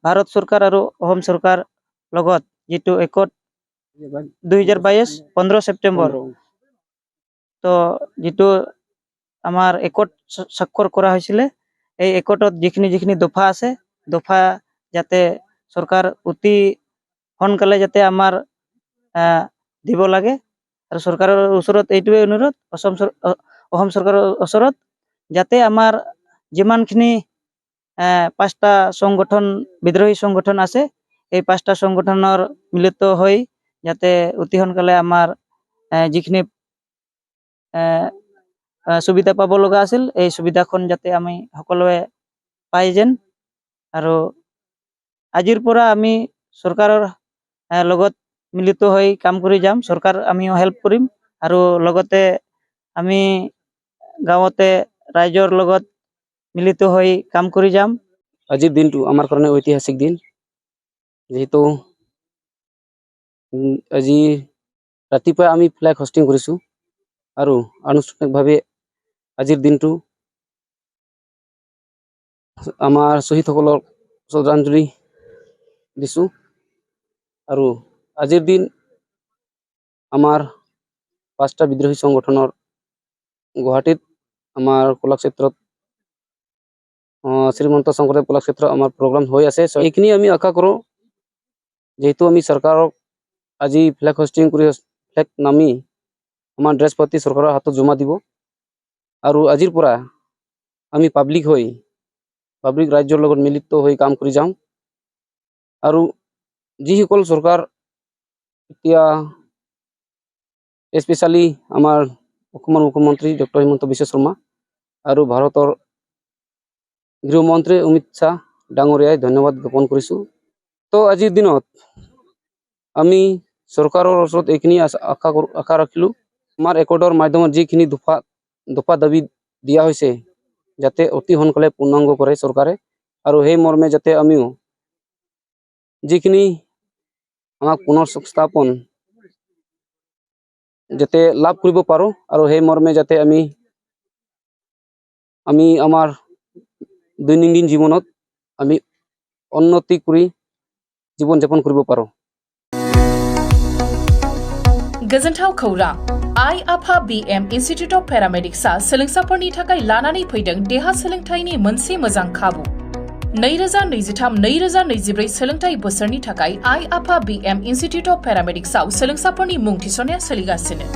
भारत सरकार और अहोम सरकार लगत जितु एकट 2022 15 सेप्टेम्बर तो जितु आमार एकट स्वाक्षर करा हयेछिले এই একটত যিখিনি দফা আছে দফা যাতে সরকার অতি সোনকালে যাতে আমার দিব লাগে আর সরকারের ওচৰত এইটোৱে অনুৰোধ অসম সৰকাৰেৰ ওচৰত যাতে আমার যিমানখিনি 5টা সংগঠন বিদ্রোহী সংগঠন আছে এই 5টা সংগঠনের মিলিত হই যাতে অতি সোনকালে আমার যিখিনি সুবিধা পাব লগা আছিল এই সুবিধাখন যাতে আমি সকলোৱে পাই যেন আৰু আজিৰ পৰা আমি সৰকাৰেৰ লগত মিলিত হই কাম কৰি যাম সৰকাৰ আমিও হেল্প কৰিম আৰু লগতে আমি গাঁৱতে ৰাইজৰ লগত মিলিত হই কাম কৰি যাম। আজিৰ দিনটো আমাৰ কাৰণে ঐতিহাসিক দিন যেহেতু আজি ৰাতিপুৱা আমি ফ্ল্যাগ হোষ্টিং কৰিছো আৰু আনুষ্ঠানিকভাৱে আজিৰ দিনটো আমাৰ শহীদসকলক শ্ৰদ্ধাঞ্জলি দিছো আৰু আজিৰ দিন আমাৰ 5টা বিদ্ৰোহী সংগঠনৰ গুৱাহাটীত আমাৰ কলাক্ষেত্ৰত শ্ৰীমন্ত শংকৰদেৱ কলাক্ষেত্ৰ আমাৰ প্ৰগ্ৰাম হৈ আছে এইখিনি আমি আশা কৰো যেহেতু আমি চৰকাৰক আজি ফ্ল্যাগ হোষ্টিং কৰি ফ্ল্যাগ নামি আমাৰ ড্ৰেছ পাতি চৰকাৰৰ হাতত জমা দিব আৰু আজিৰ পৰা আমি পাব্লিক ৰাজ্যৰ লগত মিলিত হৈ কাম কৰি যাম আৰু যিসকল চৰকাৰ এতিয়া স্পেশালি আমাৰ অসমৰ মুখ্যমন্ত্ৰী ডক্টৰ হিমন্ত বিশ্ব শৰ্মা আৰু ভাৰতৰ গৃহমন্ত্ৰী অমিত শাহ ডাঙৰীয়াই ধন্যবাদ জ্ঞাপন কৰিছো। তো আজিৰ দিনত আমি চৰকাৰৰ ওচৰত এইখিনি আশা ৰাখিলো আমাৰ একৰ্ডৰ মাধ্যমত যিখিনি দফা দাবী দিয়া হৈছে যাতে অতি সোনকালে পূৰ্ণাংগ কৰে চৰকাৰে আৰু সেই মৰ্মে যাতে আমিও যিখিনি আমাক পুনৰ সংস্থাপন যাতে লাভ কৰিব পাৰো আৰু সেই মৰ্মে যাতে আমি আমাৰ দৈনন্দিন জীৱনত আমি উন্নতি কৰি জীৱন যাপন কৰিব পাৰো। गोजोनथाव खौरां आइ आफा BM इन्स्टिट्यूट अफ पेरामेडिक्सआ सोलोंसाफोरनि थाखाय लानानै फैदों देहा सोलोंथायनि मोनसे मोजां खाबु 2023-2024 सोलोंथाय बोसोरनि थाखाय आइ आफा BM इन्स्टिट्यूट अफ पेरामेडिक्सआव सोलोंसाफोरनि मुं थिसननाया सोलिगासिनो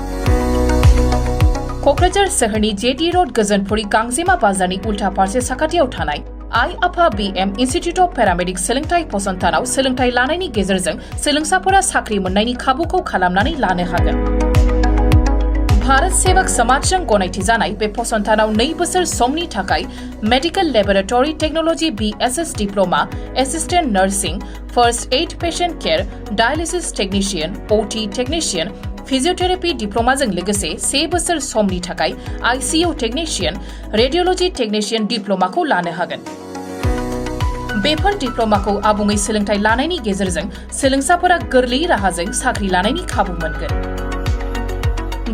क'क्राझार सोहोरनि JT रोड गोजोनपुरी गांजेमा बाजारनि उल्था फारसे साखाथियाव थानाय आइ आफा BM इन्स्टिट्यूट अफ पेरामेडिक्स सोलोंथाय फसंथानाव सोलोंथाय लानायनि गेजेरजों सोलोंसाफोरा साख्रि मोननायनि खाबुखौ खालामनानै लानो हागोन। भारत सेवक समाजजों गनायथि जानाय बे फसंथानाव 2 बोसोर समनि थाखाय medical laboratory technology BSS diploma assistant nursing first aid patient care dialysis technician OT technician physiotherapy डिप्लोमाजों लोगोसे 3 बोसोर समनि थाखाय ICU टेक्निशियन रेडियोलॉजी टेक्निशियन डिप्लोमाखौ लानो हागोन। बेफोर डिप्लोमाखौ आबुङै सोलोंथाय लानायनि गेजेरजों सोलोंसाफोरा गोरलै राहाजों साख्रि लानायनि खाबु मोनगोन।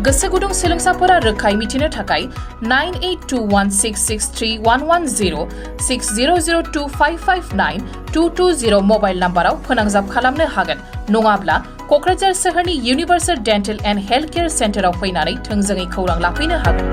गोसो गुदुं सोलोंसाफोरा रोखायै मिथिनो थाखाय 9821663110 6002559220 मबाइल नाम्बाराव फोनांजाब खालामनो हागोन नङाब्ला क'क्राझार सोहोरनि universal dental and health care सेन्टाराव फैनानै थोंजोङै खौरां लाफैनो हागोन।